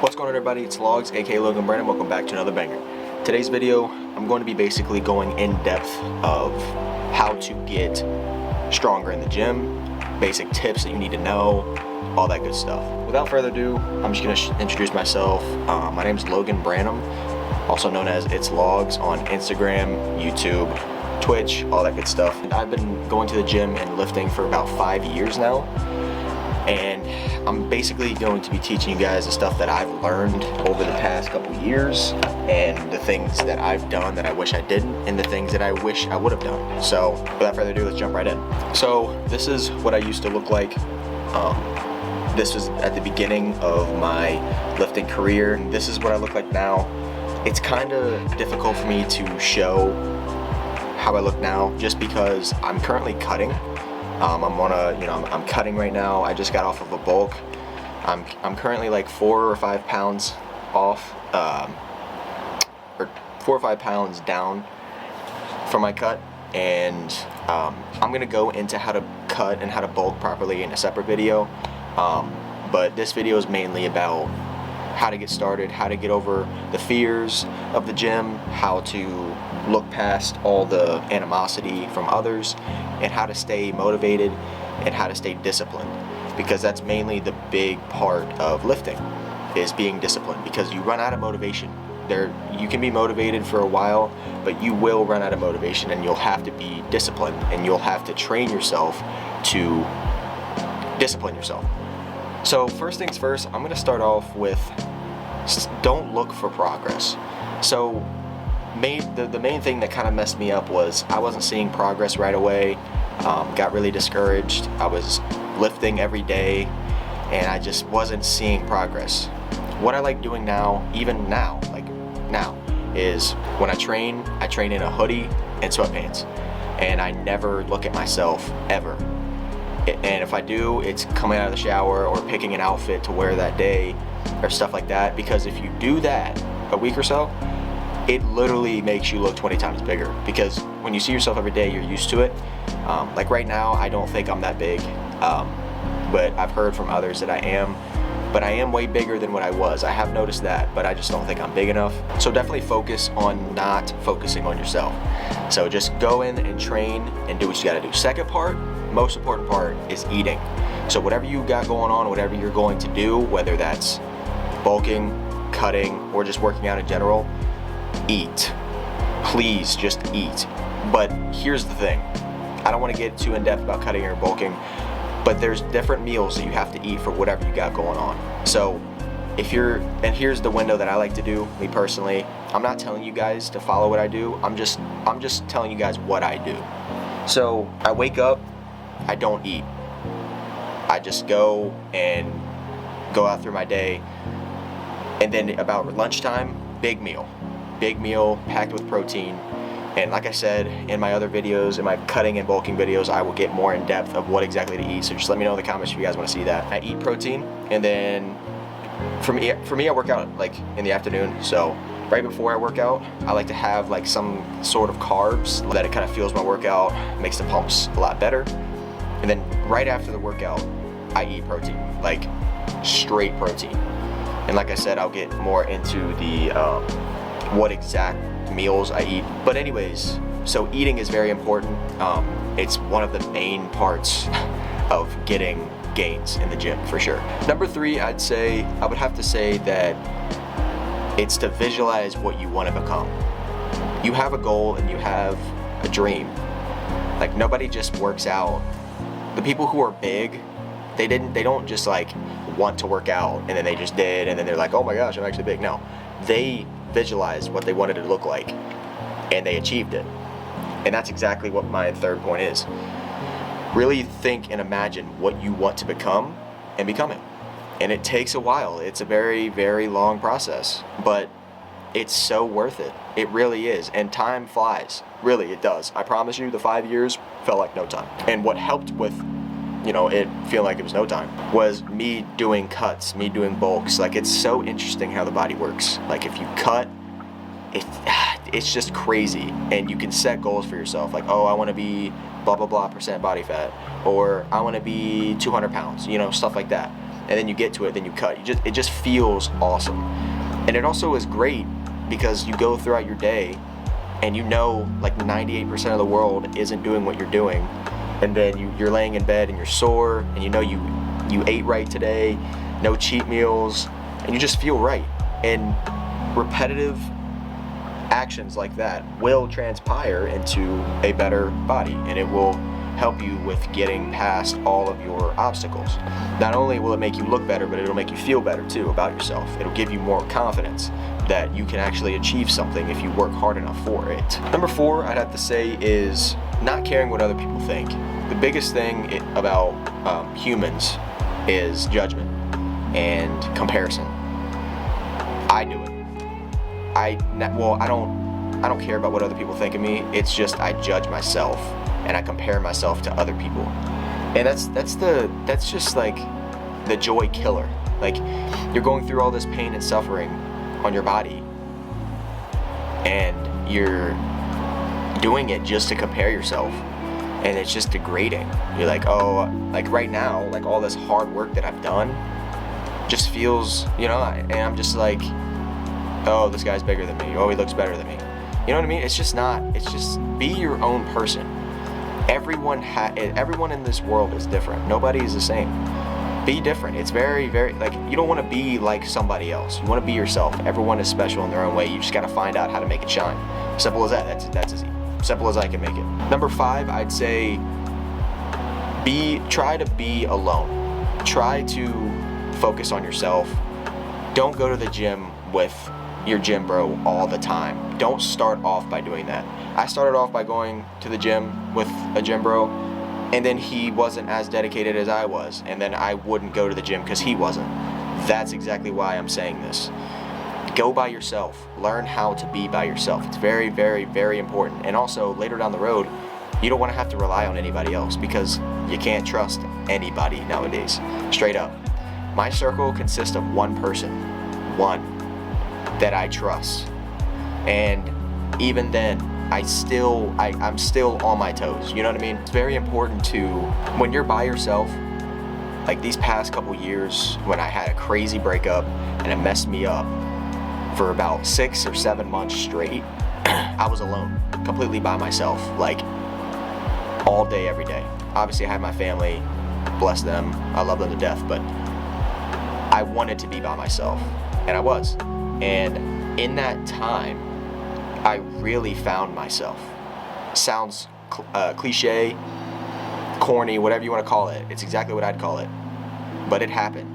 What's going on, everybody? It's Logs, aka Logan Brandon. Welcome back to another banger. Today's video, I'm going to be basically going in depth of how to get stronger in the gym, basic tips that you need to know, all that good stuff. Without further ado, I'm just going to introduce myself. My name is Logan Branham, also known as It's Logs on Instagram, YouTube, Twitch, all that good stuff. And I've been going to the gym and lifting for about 5 years now. And I'm basically going to be teaching you guys the stuff that I've learned over the past couple years, and the things that I've done that I wish I didn't, and the things that I wish I would have done. So without further ado, let's jump right in. So this is what I used to look like. This was at the beginning of my lifting career, and this is what I look like now. It's kind of difficult for me to show how I look now, just because I'm currently cutting. I'm cutting right now. I just got off of a bulk. I'm currently like 4 or 5 pounds off, or 4 or 5 pounds down from my cut, and I'm gonna go into how to cut and how to bulk properly in a separate video. But this video is mainly about how to get started, how to get over the fears of the gym, how to look past all the animosity from others, and how to stay motivated and how to stay disciplined, because that's mainly the big part of lifting, is being disciplined, because you run out of motivation. You can be motivated for a while, but you will run out of motivation, and you'll have to be disciplined, and you'll have to train yourself to discipline yourself. So first things first, I'm gonna start off with don't look for progress. So the main thing that kind of messed me up was I wasn't seeing progress right away. Got really discouraged. I was lifting every day and I just wasn't seeing progress. What I like doing now, even now, is when I train in a hoodie and sweatpants, and I never look at myself ever. And if I do, it's coming out of the shower or picking an outfit to wear that day or stuff like that, because if you do that a week or so, it literally makes you look 20 times bigger, because when you see yourself every day, you're used to it. Like right now, I don't think I'm that big, but I've heard from others that I am, but I am way bigger than what I was. I have noticed that, but I just don't think I'm big enough. So definitely focus on not focusing on yourself. So just go in and train and do what you gotta do. Second part, most important part, is eating. So whatever you got going on, whatever you're going to do, whether that's bulking, cutting, or just working out in general, eat. Please just eat. But here's the thing, I don't want to get too in depth about cutting or bulking, but there's different meals that you have to eat for whatever you got going on. So and here's the window that I like to do, me personally. I'm not telling you guys to follow what I do, I'm just telling you guys what I do. So I wake up, I don't eat. I just go out through my day, and then about lunchtime, big meal packed with protein. And like I said in my other videos, in my cutting and bulking videos, I will get more in depth of what exactly to eat, so just let me know in the comments if you guys want to see that. I eat protein, and then for me I work out like in the afternoon, so right before I work out, I like to have like some sort of carbs that it kind of fuels my workout, makes the pumps a lot better. And then right after the workout, I eat protein, like straight protein. And like I said, I'll get more into the what exact meals I eat. But anyways, so eating is very important. It's one of the main parts of getting gains in the gym, for sure. Number 3, I would have to say that it's to visualize what you want to become. You have a goal and you have a dream. Like, nobody just works out. The people who are big, they don't just like want to work out and then they just did and then they're like, oh my gosh, I'm actually big. No, they visualized what they wanted it to look like and they achieved it. And that's exactly what my third point is. Really think and imagine what you want to become and become it. And it takes a while. It's a very, very long process, but it's so worth it. It really is. And time flies. Really, it does. I promise you, the 5 years felt like no time. And what helped with, it feeling like it was no time, was me doing cuts, me doing bulks. Like, it's so interesting how the body works. Like, if you cut, it's just crazy. And you can set goals for yourself. Like, oh, I want to be blah, blah, blah % body fat. Or I want to be 200 pounds, stuff like that. and then you get to it, then you cut. It just feels awesome. And it also is great because you go throughout your day and you know like 98% of the world isn't doing what you're doing, and then you're laying in bed and you're sore, and you know you ate right today, no cheat meals, and you just feel right. And repetitive actions like that will transpire into a better body, and it will help you with getting past all of your obstacles. Not only will it make you look better, but it'll make you feel better too about yourself. It'll give you more confidence that you can actually achieve something if you work hard enough for it. Number 4, I'd have to say, is not caring what other people think. The biggest thing about humans is judgment and comparison. I do it. I don't care about what other people think of me. It's just I judge myself and I compare myself to other people, and that's just like the joy killer. Like, you're going through all this pain and suffering on your body, and you're doing it just to compare yourself, and it's just degrading. You're like, oh, like right now, like all this hard work that I've done just feels, and I'm just like, oh, this guy's bigger than me. Oh, he looks better than me. You know what I mean? It's just be your own person. Everyone in this world is different. Nobody is the same. Be different. It's very, very, like, you don't want to be like somebody else. You want to be yourself. Everyone is special in their own way. You just got to find out how to make it shine. Simple as that. That's as simple as I can make it. Number 5, I'd say try to be alone. Try to focus on yourself. Don't go to the gym with your gym bro all the time. Don't start off by doing that. I started off by going to the gym with a gym bro, and then he wasn't as dedicated as I was, and then I wouldn't go to the gym because he wasn't. That's exactly why I'm saying this. Go by yourself. Learn how to be by yourself. It's very, very, very important. And also, later down the road, you don't want to have to rely on anybody else, because you can't trust anybody nowadays. Straight up. My circle consists of one person. One. That I trust. And even then, I'm still on my toes. You know what I mean? It's very important to, when you're by yourself, like these past couple years when I had a crazy breakup and it messed me up for about 6 or 7 months straight, I was alone, completely by myself, like all day, every day. Obviously I had my family, bless them, I love them to death, but I wanted to be by myself, and I was. And in that time, I really found myself. Sounds cliche, corny, whatever you want to call it. It's exactly what I'd call it. But it happened.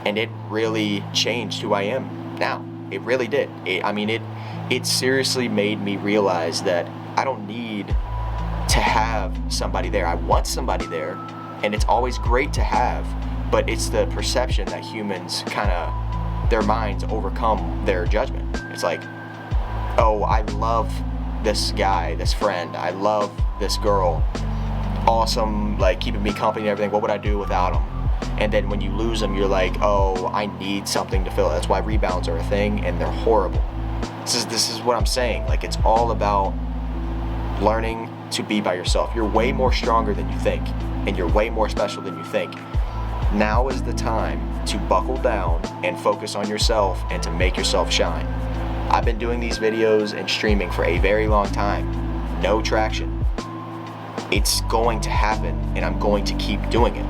And it really changed who I am now. It really did. It seriously made me realize that I don't need to have somebody there. I want somebody there, and it's always great to have, but it's the perception that humans their minds overcome their judgment. It's like, oh, I love this guy, this friend, I love this girl, awesome, like keeping me company and everything, what would I do without him? And then when you lose them, you're like, oh, I need something to fill it. That's why rebounds are a thing, and they're horrible. This is what I'm saying. Like, it's all about learning to be by yourself. You're way more stronger than you think, and you're way more special than you think. Now is the time to buckle down and focus on yourself and to make yourself shine. I've been doing these videos and streaming for a very long time. No traction. It's going to happen, and I'm going to keep doing it.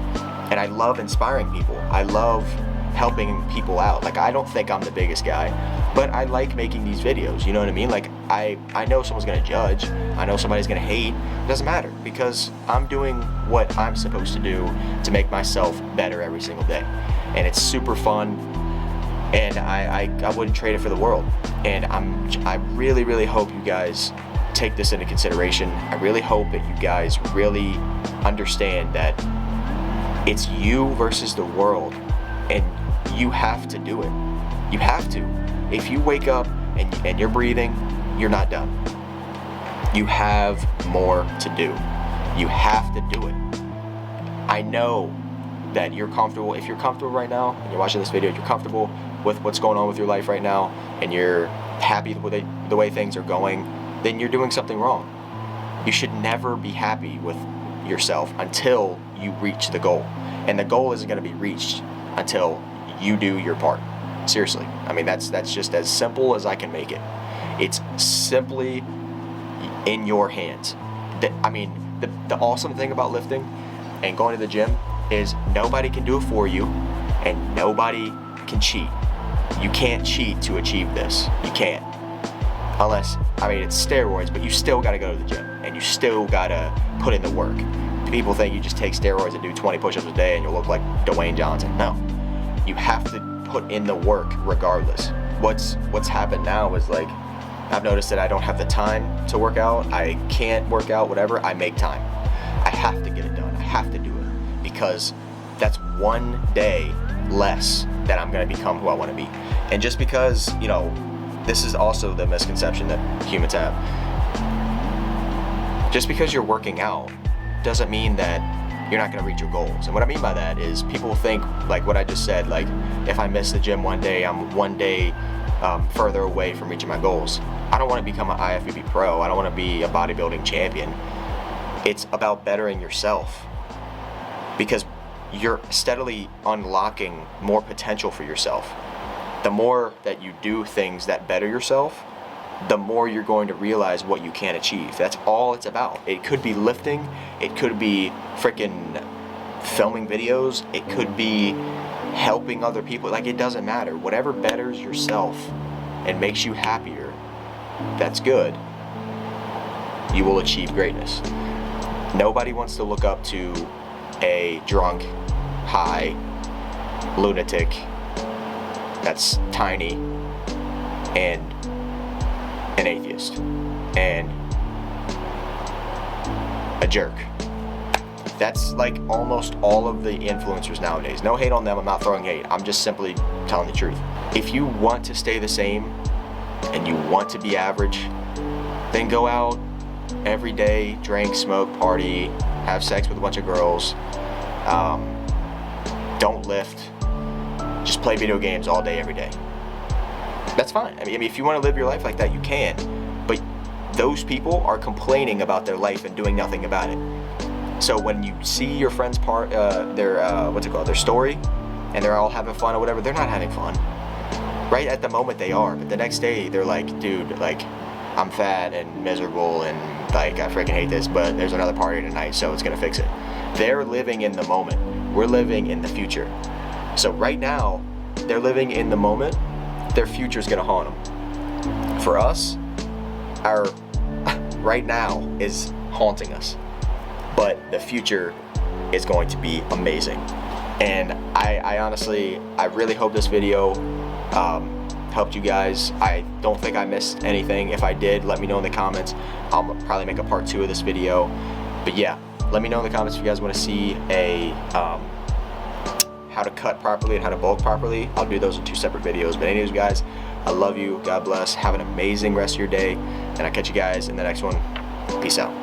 And I love inspiring people. I love helping people out. Like, I don't think I'm the biggest guy, but I like making these videos, you know what I mean? Like, I know someone's gonna judge, I know somebody's gonna hate, it doesn't matter, because I'm doing what I'm supposed to do to make myself better every single day. And it's super fun, and I wouldn't trade it for the world. And I really, really hope you guys take this into consideration. I really hope that you guys really understand that it's you versus the world, and you have to do it. You have to. If you wake up and you're breathing, you're not done. You have more to do. You have to do it. I know that you're comfortable. If you're comfortable right now, and you're watching this video, you're comfortable with what's going on with your life right now, and you're happy with the way things are going, then you're doing something wrong. You should never be happy with yourself until you reach the goal. And the goal isn't going to be reached until you do your part. Seriously. I mean, that's just as simple as I can make it. It's simply in your hands. The awesome thing about lifting and going to the gym is nobody can do it for you, and nobody can cheat. You can't cheat to achieve this. You can't. Unless, I mean, it's steroids, but you still gotta go to the gym, and you still gotta put in the work. People think you just take steroids and do 20 push-ups a day and you'll look like Dwayne Johnson. No. You have to put in the work regardless. What's happened now is, like, I've noticed that I don't have the time to work out. I can't work out, whatever. I make time. I have to get it done. I have to do it, because that's one day less that I'm gonna become who I wanna be. And just because, you know, this is also the misconception that humans have. Just because you're working out doesn't mean that you're not gonna reach your goals. And what I mean by that is, people think, like what I just said, like, if I miss the gym one day, I'm one day further away from reaching my goals. I don't wanna become an IFBB pro. I don't wanna be a bodybuilding champion. It's about bettering yourself, because you're steadily unlocking more potential for yourself. The more that you do things that better yourself, the more you're going to realize what you can achieve. That's all it's about. It could be lifting, it could be freaking filming videos, it could be helping other people. Like, it doesn't matter. Whatever betters yourself and makes you happier, that's good. You will achieve greatness. Nobody wants to look up to a drunk, high, lunatic that's tiny, and an atheist, and a jerk. That's like almost all of the influencers nowadays. No hate on them, I'm not throwing hate, I'm just simply telling the truth. If you want to stay the same, and you want to be average, then go out every day, drink, smoke, party, have sex with a bunch of girls, don't lift, just play video games all day, every day. That's fine. I mean, if you want to live your life like that, you can. But those people are complaining about their life and doing nothing about it. So when you see your friend's their story, and they're all having fun or whatever, they're not having fun. Right at the moment they are, but the next day they're like, dude, like, I'm fat and miserable and like, I freaking hate this, but there's another party tonight, so it's gonna fix it. They're living in the moment. We're living in the future. So right now, they're living in the moment. Their future's gonna haunt them. For us, our right now is haunting us, but the future is going to be amazing. And I honestly, I really hope this video helped you guys. I don't think I missed anything. If I did, let me know in the comments. I'll probably make a part 2 of this video. But yeah, let me know in the comments if you guys want to see a how to cut properly and how to bulk properly. I'll do those in 2 separate videos. But anyways, guys, I love you. God bless. Have an amazing rest of your day, and I'll catch you guys in the next one. Peace out.